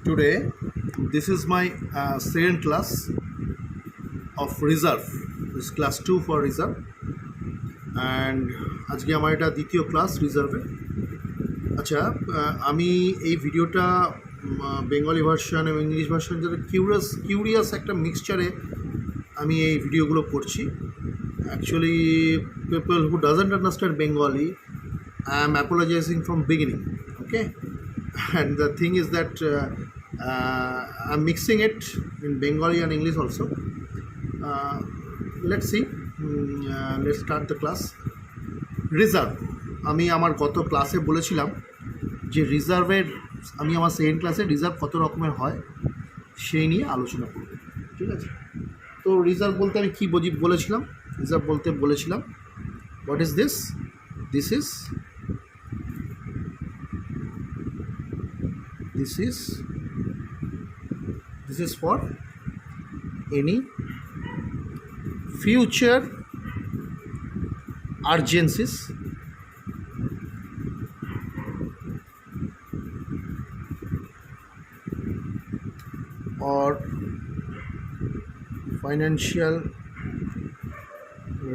Today, this is my second class of reserve. This is class 2 for reserve, and আজকে আমার এটা দ্বিতীয় class রিজার্ভে। আচ্ছা, আমি এই ভিডিওটা বেঙ্গলি ভার্সন এবং ইংলিশ ভার্সন যাতে কিউরিয়াস একটা মিক্সচারে আমি এই ভিডিওগুলো করছি। Actually people who doesn't understand Bengali, I am apologizing from beginning, okay? And the thing is that I'm mixing it in Bengali and English also. Let's see. Let's start the class. Reserve. আমি আমার গত ক্লাসে বলেছিলাম যে রিজার্ভের আমি আমার second ক্লাসে রিজার্ভ কত রকমের হয় সেই নিয়ে আলোচনা করব, ঠিক আছে? তো রিজার্ভ বলতে আমি কী বলেছিলাম? রিজার্ভ বলতে বলেছিলাম what is this? This is for any future urgencies or financial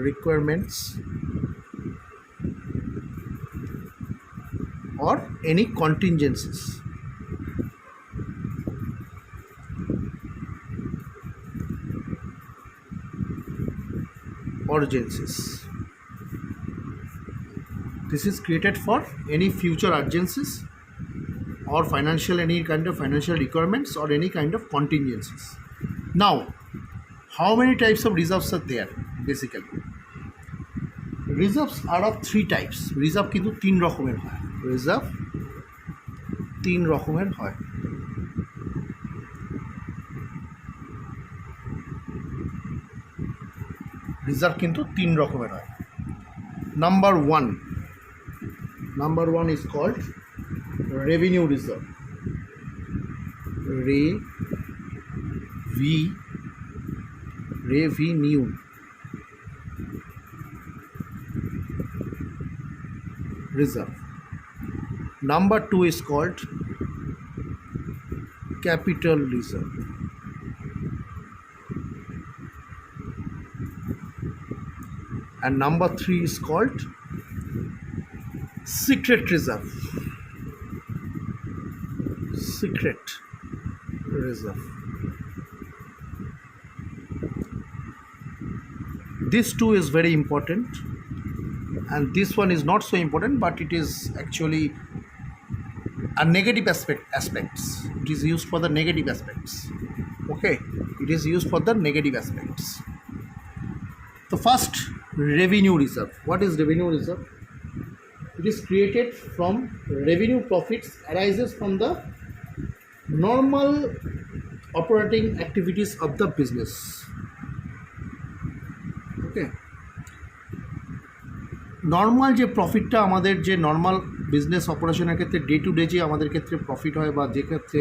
requirements or any contingencies. Urgencies. This is created for any future urgencies or any kind of financial requirements or any kind of contingencies. Now, how many types of reserves are there? Basically, reserves are of three types. Reserve কিন্তু তিন রকমের হয়। Reserve তিন রকমের হয়। Reserve কিন্তু তিন রকমের হয়। Number one is called revenue reserve. Revenue reserve. Number 2 is called capital reserve. And number 3 is called secret reserve. Secret reserve. This too is very important, and this one is not so important, but it is actually a negative aspects. It is used for the negative aspects. Okay, it is used for the negative aspects. The first, revenue reserve. What is revenue reserve? It is created from revenue profits arises from the normal operating activities of the business. Okay, normal যে প্রফিটটা আমাদের যে normal business অপারেশনের ক্ষেত্রে day to day যে আমাদের ক্ষেত্রে profit হয় বা যে ক্ষেত্রে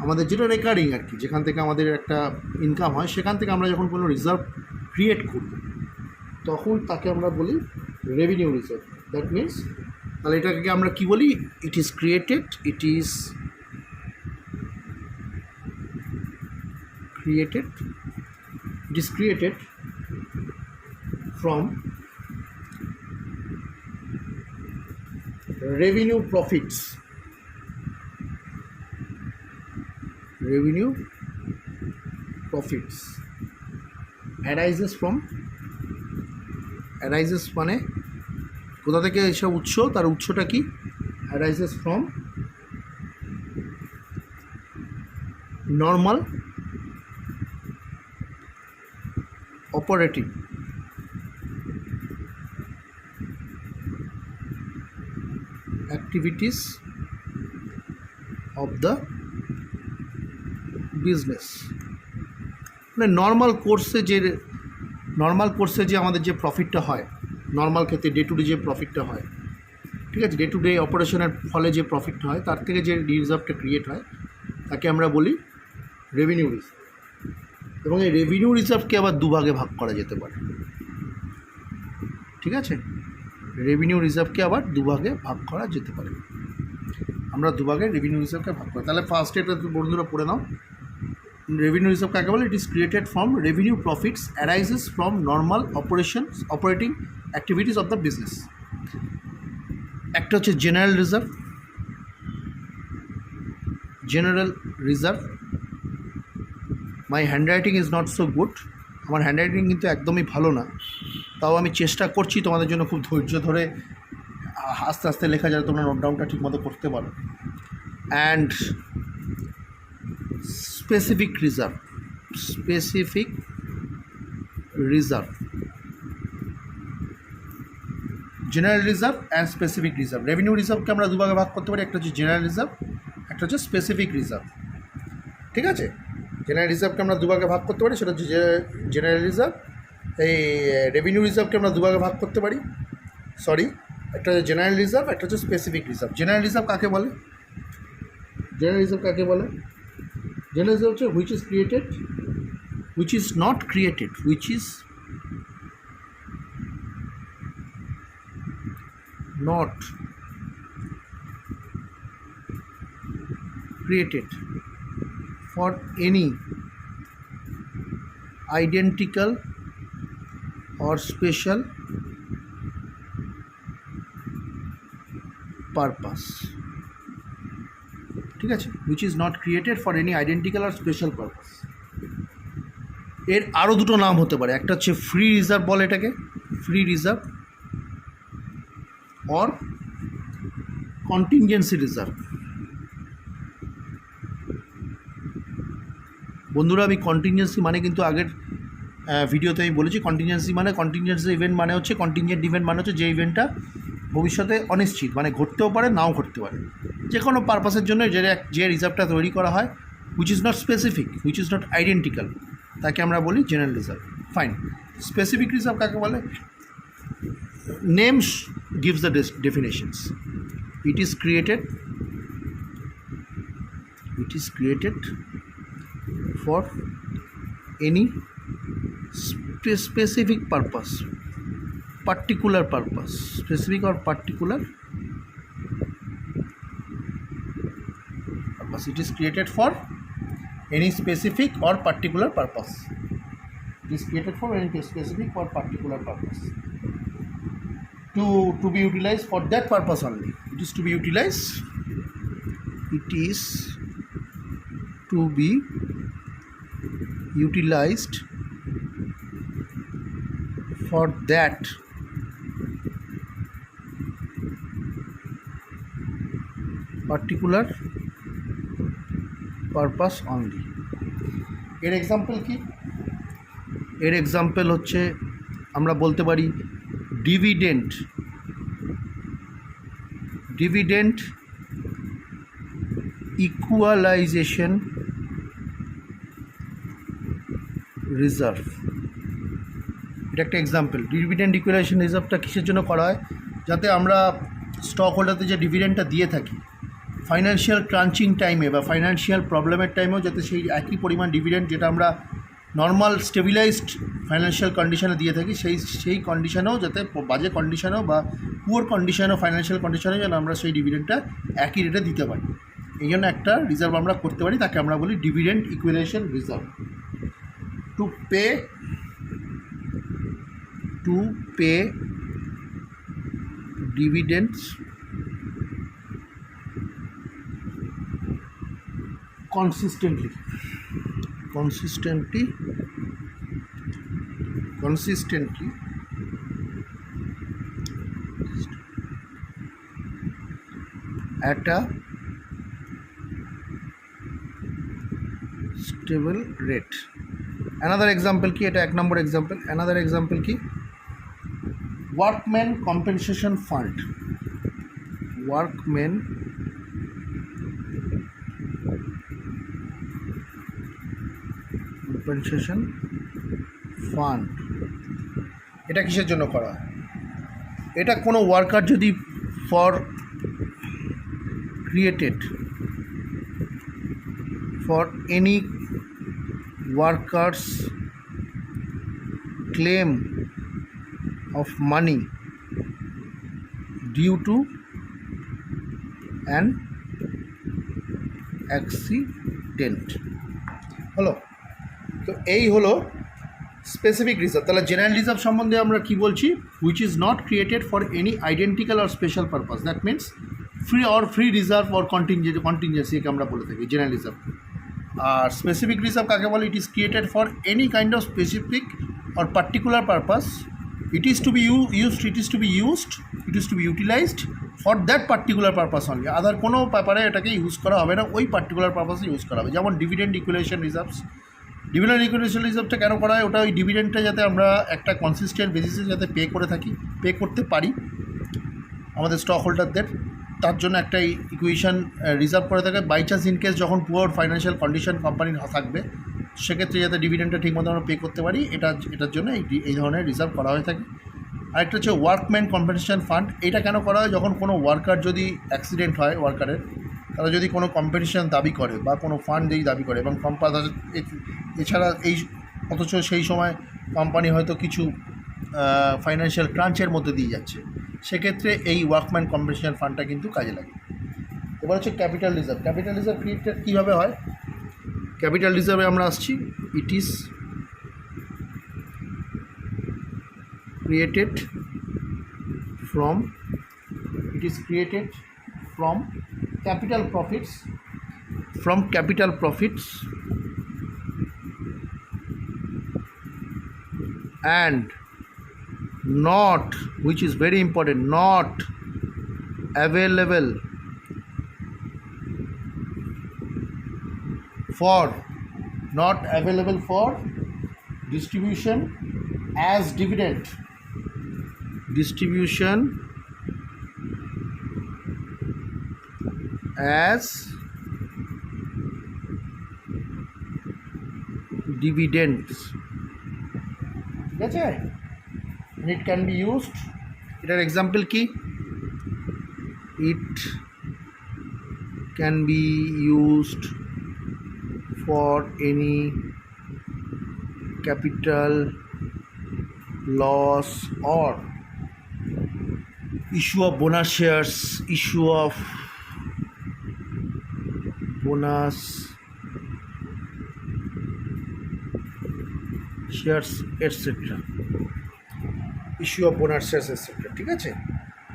আমাদের যেটা রেকারিং আর কি, যেখান থেকে আমাদের একটা ইনকাম হয়, সেখান থেকে আমরা যখন কোনো রিজার্ভ ক্রিয়েট করব তখন তাকে আমরা বলি রেভিনিউ রিজার্ভ। দ্যাট মিনস তাহলে এটাকে আমরা কী বলি? ইট is created from revenue profits arises মানে কোথা থেকে এসব উৎস, তার উৎসটা কি? arises from normal operating activities of the business. মানে নর্মাল কোর্সে যে আমাদের যে প্রফিটটা হয়, নর্মাল ক্ষেত্রে ডে টু ডে যে প্রফিটটা হয়, ঠিক আছে, ডে টু ডে অপারেশনের ফলে যে প্রফিটটা হয় তার থেকে যে রিজার্ভটা ক্রিয়েট হয় তাকে আমরা বলি রেভিনিউ রিজার্ভ। এবং এই রেভিনিউ রিজার্ভকে আবার দুভাগে ভাগ করা যেতে পারে, ঠিক আছে? রেভিনিউ রিজার্ভকে আবার দুভাগে ভাগ করা যেতে পারে। আমরা দুভাগে রেভিনিউ রিজার্ভকে ভাগ করি। তাহলে ফার্স্টে এটা বন্ধুরা পড়ে নাও। রেভিনিউ রিজার্ভ কাকে বলে? It is created from revenue profits arises from normal operating activities of the business. একটা হচ্ছে general reserve. My handwriting is not so good, আমার হ্যান্ডরাইটিং কিন্তু একদমই ভালো না, তাও আমি চেষ্টা করছি তোমাদের জন্য খুব ধৈর্য ধরে আস্তে আস্তে লেখা যাতে তোমরা নোট ডাউনটা ঠিকমতো করতে পারো। And specific reserve, general reserve and specific reserve. Revenue রিজার্ভকে আমরা দুভাগে ভাগ করতে পারি, একটা হচ্ছে জেনারেল রিজার্ভ, একটা হচ্ছে স্পেসিফিক রিজার্ভ। ঠিক আছে, জেনারেল রিজার্ভকে আমরা দুভাগে ভাগ করতে পারি, সেটা হচ্ছে জেনারেল রিজার্ভ। এই রেভিনিউ রিজার্ভকে আমরা দুভাগে ভাগ করতে পারি, একটা হচ্ছে জেনারেল রিজার্ভ, একটা হচ্ছে স্পেসিফিক রিজার্ভ। জেনারেল রিজার্ভ কাকে বলে? জেনারেল রিজার্ভ হচ্ছে which is not created for any identical or special purpose। ঠিক আছে, which is not created for any identical or special purpose। এর আরও দুটো নাম হতে পারে, একটা হচ্ছে ফ্রি রিজার্ভ বলে এটাকে, free reserve, or contingency reserve. বন্ধুরা আমি কন্টিনজেন্সি মানে কিন্তু আগের ভিডিওতে আমি বলেছি, কন্টিনজেন্সি ইভেন্ট মানে হচ্ছে, কন্টিনজেন্ট ইভেন্ট মানে হচ্ছে যে ইভেন্টটা ভবিষ্যতে অনিশ্চিত, মানে ঘটতেও পারে নাও ঘটতে পারে, যে কোনো পারপাসের জন্য যে রিজার্ভটা তৈরি করা হয়, which is not specific, which is not identical, তাকে আমরা বলি general reserve. Fine. Specific reserve কাকে বলে? Names gives the definitions. It is created for any specific purpose, particular purpose, specific or particular purpose. It is created for any specific or particular purpose. It is created for any specific or particular purpose. To be utilized for that purpose only. It is to be utilized for that particular purpose only। এর example কি? এর example হচ্ছে আমরা বলতে পারি dividend equalisation reserve. এটা একটা example. Dividend equalisation রিজার্ভটা কিসের জন্য করা হয়? যাতে আমরা স্টক হোল্ডারদের যে ডিভিডেন্ডটা দিয়ে থাকি, ফাইন্যান্সিয়াল ক্রাঞ্চিং টাইমে বা ফাইন্যান্সিয়াল প্রবলেমের টাইমেও যাতে সেই একই পরিমাণ ডিভিডেন্ড যেটা আমরা নর্মাল স্টেবিলাইজড ফাইন্যান্সিয়াল কন্ডিশনে দিয়ে থাকি, সেই কন্ডিশনেও যাতে বাজে কন্ডিশনেও বা পুয়ার কন্ডিশনেও ফাইন্যান্সিয়াল কন্ডিশনেও যেন আমরা সেই ডিভিডেন্ডটা একই রেটে দিতে পারি, এই জন্য একটা রিজার্ভ আমরা করতে পারি, তাকে আমরা বলি dividend equalisation reserve. To pay ডিভিডেন্ডস consistently at a stable rate। another example কি? এটা এক নম্বর এক্সাম্পল। another example কি? workmen compensation fund। workmen compensation fund। এটা কিসের জন্য করা হয়? এটা কোনো ওয়ার্কার যদি created for any workers claim of money due to an accident হলো। তো এই হলো স্পেসিফিক রিজার্ভ। তাহলে জেনারেল রিজার্ভ সম্বন্ধে আমরা কি বলছি? Which is not created for any identical or special purpose, that means free reserve or কন্টিনজেন্সিকে আমরা বলে থাকি জেনারেল রিজার্ভ। আর স্পেসিফিক রিজার্ভ কাকে বলে? It is created for any kind of specific or particular purpose, it is to be utilized for that particular purpose only, আদার কোনো ব্যাপারে এটাকে ইউজ করা হবে না, ওই পার্টিকুলার পারপাসে ইউজ করা হবে। যেমন ডিভিডেন্ড ইকুইলেশন রিজার্ভস। ডিভিডেন্ড ইকুইলেশন রিজার্ভটা কেন করা হয়? ওটা ওই ডিভিডেন্ডটা যাতে আমরা একটা কনসিস্টেন্ট বেসিসে যাতে পে করতে পারি আমাদের স্টক হোল্ডারদের, তার জন্য একটা ইকুয়েশন রিজার্ভ করে থাকে। বাই চান্স ইনকেস যখন পুয়ার ফাইন্যান্সিয়াল কন্ডিশন কোম্পানির থাকবে, সেক্ষেত্রে যাতে ডিভিডেন্ডটা ঠিকমতো আমরা পে করতে পারি, এটার জন্য এই ধরনের রিজার্ভ করা হয়ে থাকে। আরেকটা হচ্ছে ওয়ার্কম্যান কম্পেনসেশন ফান্ড। এটা কেন করা হয়? যখন কোনো ওয়ার্কার যদি অ্যাক্সিডেন্ট হয়, ওয়ার্কারের, তারা যদি কোনো কম্পেনসেশন দাবি করে বা কোনো ফান্ড যদি দাবি করে, এবং এছাড়া অথচ সেই সময় কোম্পানি হয়তো কিছু ফাইন্যান্সিয়াল ক্রাঞ্চের মধ্যে দিয়ে যাচ্ছে, সেক্ষেত্রে এই ওয়ার্কম্যান কম্পেনসেশন ফান্ডটা কিন্তু কাজে লাগে। এবার হচ্ছে capital reserve. Capital reserve created কীভাবে হয়? ক্যাপিটাল রিজার্ভে আমরা আসছি। It is created from capital profits and not, which is very important, not available for distribution as dividend as dividends, ঠিক আছে? and it can be used, এটার example কি? it can be used for any capital loss or issue of bonus shares, etc. ঠিক আছে?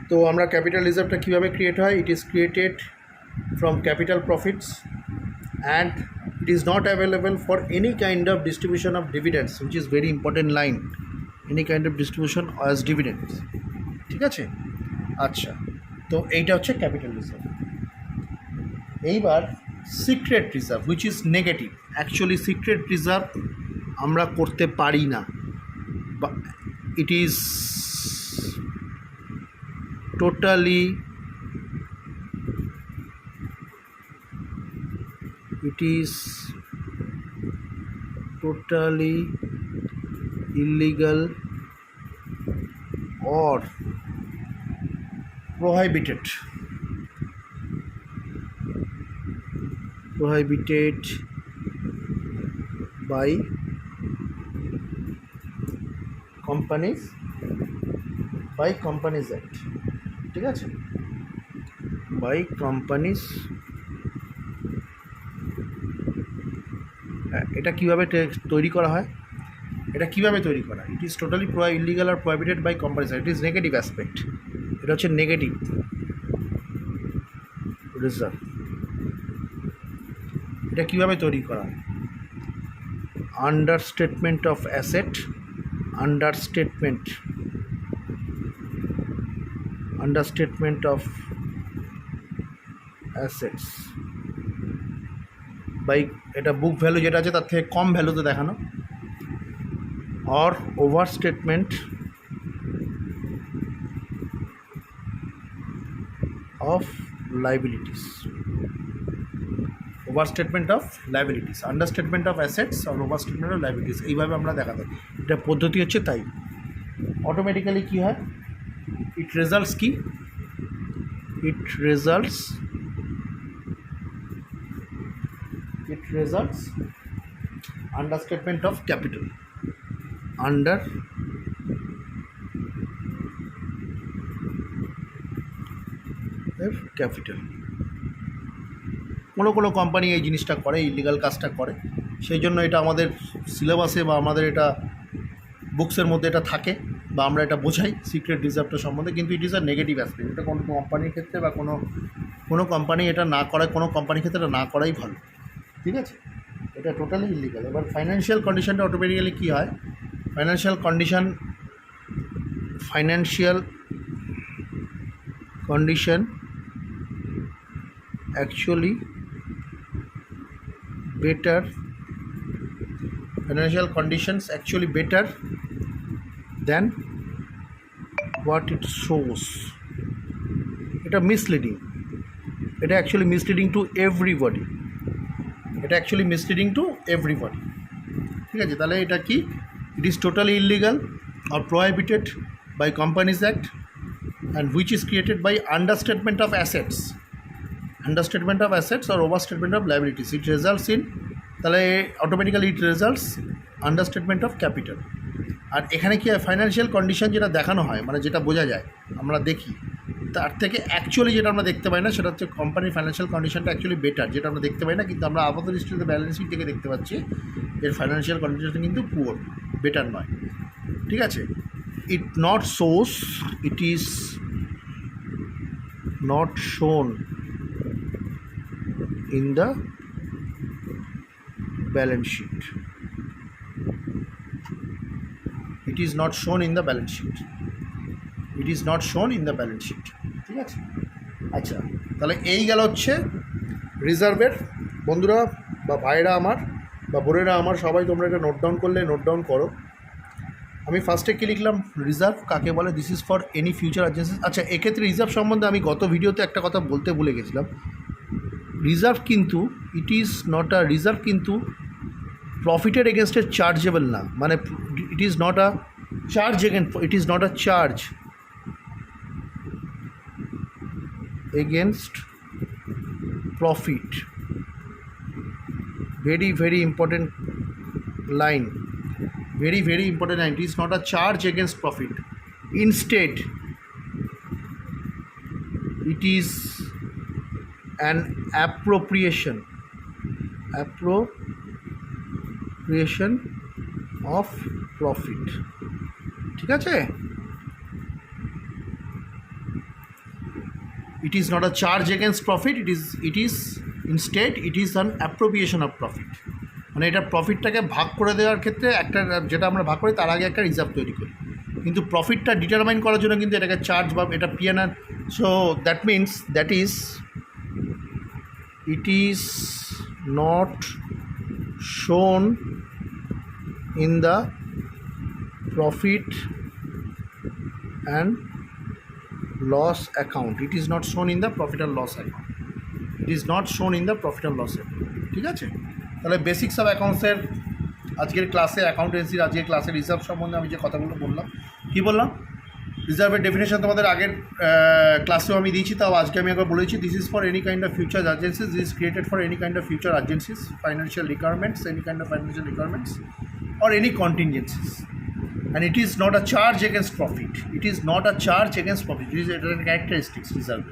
তো আমরা capital রিজার্ভটা কীভাবে create হয়? It is created from capital profits and it is not available for any kind of distribution of dividends, which is very important line, any kind of distribution as dividends, ঠিক আছে? আচ্ছা, তো এইটা হচ্ছে capital reserve. এইবার secret reserve, which is negative. Actually secret reserve আমরা করতে পারি না, বা ইট is totally illegal or prohibited by companies act, ঠিক আছে? by companies। এটা কীভাবে তৈরি করা হয়? ইট ইজ টোটালি ইলিগাল আর prohibited by companies, it is negative aspect. এটা হচ্ছে নেগেটিভ রিজার্ভ। এটা কীভাবে তৈরি করা হয়? Understatement of asset, understatement of assets by, এটা বুক ভ্যালু যেটা আছে তার থেকে কম ভ্যালুতে দেখানো, or overstatement of liabilities, understatement of assets or overstatement of liabilities, এইভাবে আমরা দেখাতে। এটা পদ্ধতি হচ্ছে তাই। অটোমেটিক্যালি কী হয়? It results understatement of capital, under capital. কোনো কোম্পানি এই জিনিসটা করে, ইলিগাল কাজটা করে, সেই জন্য এটা আমাদের সিলেবাসে বা আমাদের এটা বুকসের মধ্যে এটা থাকে বা আমরা এটা বোঝাই সিক্রেট রিজার্ভটা সম্বন্ধে। কিন্তু it is a negative aspect. এটা কোনো কোম্পানির ক্ষেত্রে বা কোনো কোম্পানি এটা না করায়, কোনো কোম্পানির ক্ষেত্রে এটা না করাই ভালো, ঠিক আছে? এটা টোটালি ইলিগাল। এবার ফাইন্যান্সিয়াল কন্ডিশনটা অটোমেটিক্যালি কী হয়, financial condition actually better, financial conditions actually better than what it shows. এটা মিসলিডিং, এটা অ্যাকচুয়ালি মিসলিডিং টু এভরিবডি, এটা অ্যাকচুয়ালি মিসলিডিং টু এভরিবডি, ঠিক আছে? তাহলে এটা কি, ইট is totally illegal or prohibited by Companies Act, and which is created by understatement of assets or overstatement of liabilities. It results in, তাহলে automatically it results understatement of capital. আর এখানে কি হয়, ফাইন্যান্সিয়াল কন্ডিশন যেটা দেখানো হয়, মানে যেটা বোঝা যায়, আমরা দেখি, তার থেকে অ্যাকচুয়ালি যেটা আমরা দেখতে পাই না সেটা হচ্ছে কোম্পানির ফাইন্যান্সিয়াল কন্ডিশনটা অ্যাকচুয়ালি বেটার, যেটা আমরা দেখতে পাই না, কিন্তু আমরা আপাতত দৃষ্টিতে ব্যালেন্স শিট থেকে দেখতে পাচ্ছি এর ফাইন্যান্সিয়াল কন্ডিশনটা কিন্তু পুয়ার, বেটার নয়, ঠিক আছে? It not shows, it is not shown in the balance sheet. It is not shown in the balance sheet. It is not shown in the balance sheet. ঠিক আছে? আচ্ছা, তাহলে এই গেল হচ্ছে রিজার্ভের। বন্ধুরা বা ভাইরা আমার বা বোনেরা আমার, সবাই তোমরা এটা নোট ডাউন করলে নোট ডাউন করো। আমি ফার্স্টে কী লিখলাম, রিজার্ভ কাকে বলে, this is for any future urgencies. আচ্ছা, এক্ষেত্রে রিজার্ভ সম্বন্ধে আমি গত ভিডিওতে একটা কথা বলতে ভুলে গেছিলাম। রিজার্ভ কিন্তু ইট ইজ নট আ, রিজার্ভ কিন্তু প্রফিটের এগেনস্টে চার্জেবল না, মানে ইট is not a charge it is not a charge against profit. very important line, very important line. It is not a charge against profit. Instead, it is an appropriation of profit, ঠিক আছে? It is not a charge against profit, it is instead it is an appropriation of profit. মানে এটা প্রফিটটাকে ভাগ করে দেওয়ার ক্ষেত্রে একটা, যেটা আমরা ভাগ করি তার আগে একটা রিজার্ভ তৈরি করি, কিন্তু প্রফিটটা ডিটারমাইন করার জন্য কিন্তু এটাকে চার্জ বা এটা PNR. So that means that is, it is not shown in the profit and loss account. It is not shown in the profit and loss account. It is not shown in the profit and loss account, ঠিক আছে? তাহলে basics of অ্যাকাউন্টসের আজকের ক্লাসে, অ্যাকাউন্টেন্সির আজকের ক্লাসে reserve সম্বন্ধে আমি যে কথাগুলো বললাম, কী বললাম, রিজার্ভের ডেফিনেশন তোমাদের আগের ক্লাসেও আমি দিয়েছি, তাও আজকে আমি একবার বলেছি, this is for any kind of future urgencies, this is created for any kind of future urgencies, financial requirements, any kind of financial requirements or any contingencies, and it is not a charge against profit. It is not a charge against profit. It is a characteristics reserve.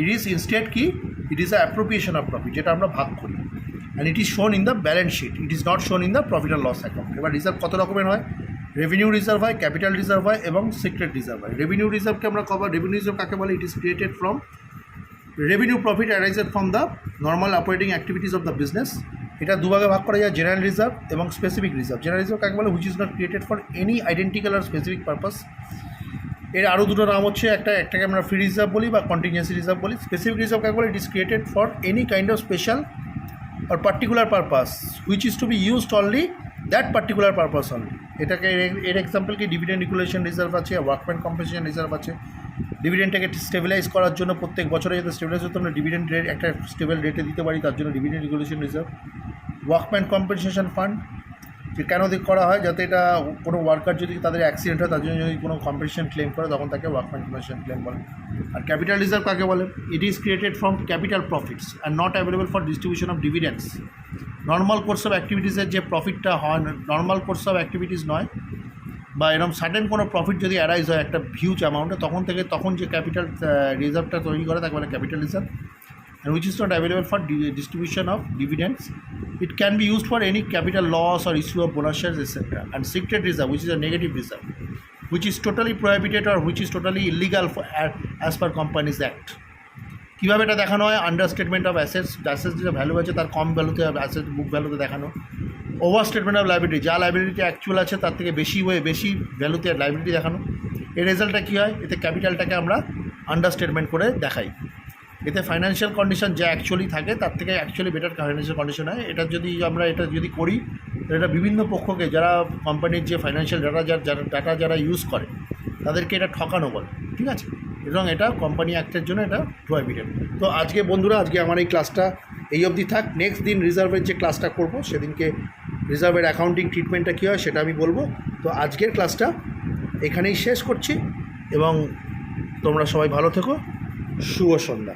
It is instead কি, it is a appropriation of profit, যেটা আমরা ভাগ করি, and it is shown in the balance sheet. It is not shown in the profit and loss account. এবার reserve কত রকমের হয়, revenue reserve হয়, ক্যাপিটাল রিজার্ভ হয় এবং সিক্রেট রিজার্ভ হয়। রেভিনিউ রিজার্ভকে আমরা রেভিনিউ রিজার্ভ কাকে বলে, it is created from revenue profit arised from the normal operating activities of the business. এটা দুভাগে ভাগ করা যায়, জেনারেল রিজার্ভ এবং স্পেসিফিক রিজার্ভ। জেনারেল রিজার্ভ কাকে বলে, which is not created for any identical আর স্পেসিফিক পারপাস। এর আরও দুটো নাম হচ্ছে, একটাকে আমরা ফ্রি রিজার্ভ বলি বা কন্টিনজেন্সি রিজার্ভ বলি। স্পেসিফিক রিজার্ভ কাকে বলে, it is created for any kind of special or particular purpose which is to be used only that particular purpose only. এটাকে এর এক্সাম্পল কি, ডিভিডেন্ড রেগুলেশন রিজার্ভ আছে, workman compensation reserve আছে। ডিভিডেন্ডটাকে stabilise করার জন্য প্রত্যেক বছরে যাতে স্টেবিলাইজ হতে আমরা ডিভিডেন্ড রেট একটা স্টেবল রেটে দিতে পারি, তার জন্য dividend regulation reserve. Workman compensation fund, যে কেন করা হয়, যাতে এটা কোনো ওয়ার্কার যদি তাদের অ্যাক্সিডেন্ট হয়, তার জন্য যদি কোনো কম্পেনসেশন ক্লেম করে, তখন তাকে ওয়ার্কম্যান কম্পেনসেশন ক্লেম বলে। আর ক্যাপিটাল রিজার্ভ কাকে বলে, it is created from capital profits and not available for distribution of dividends. Normal course of অ্যাক্টিভিটিসের যে প্রফিটটা হয়, নর্মাল কোর্স অফ অ্যাক্টিভিটিস নয়, বা এরকম সার্টেন কোনো প্রফিট যদি অ্যারাইজ হয় একটা হিউজ অ্যামাউন্টে, তখন যে ক্যাপিটাল রিজার্ভটা তৈরি করে তাকে বলে capital reserve. and which is not available for distribution of dividends. It can be used for any capital loss or issue of bonus shares, etc. And secret reserve, which is a negative reserve, which is totally prohibited or which is totally illegal for, as per Companies Act. কীভাবে এটা দেখানো হয়? Under statement of assets, assets যেটা value আছে তার কম ভ্যালুতে asset বুক ভ্যালুতে দেখানো। ওভার স্টেটমেন্ট অফ লাইবিলিটি, যা লাইবিলিটি অ্যাকচুয়াল আছে তার থেকে বেশি ভ্যালুতে লাইবিলিটি দেখানো। এর রেজাল্টটা কী হয়? এতে ক্যাপিটালটাকে আমরা আন্ডার স্টেটমেন্ট করে দেখাই। এতে ফাইন্যান্সিয়াল কন্ডিশন যা অ্যাকচুয়ালি থাকে তার থেকে অ্যাকচুয়ালি বেটার ফাইন্যান্সিয়াল কন্ডিশন হয়। এটা যদি আমরা করি, এটা বিভিন্ন পক্ষকে, যারা কোম্পানির যে ফাইন্যান্সিয়াল ডাটা যারা ইউজ করে তাদেরকে এটা ঠকানো বলে, ঠিক আছে? এবং এটা কোম্পানি অ্যাক্টের জন্য এটা প্রহিবিটেড। তো আজকে বন্ধুরা, আজকে আমার এই ক্লাসটা এই অবধি থাক। নেক্সট দিন রিজার্ভের যে ক্লাসটা করব সেদিনকে রিজার্ভের অ্যাকাউন্টিং ট্রিটমেন্টটা কী হয় সেটা আমি বলবো। তো আজকের ক্লাসটা এখানেই শেষ করছি এবং তোমরা সবাই ভালো থেকো। শুভ সন্ধ্যা।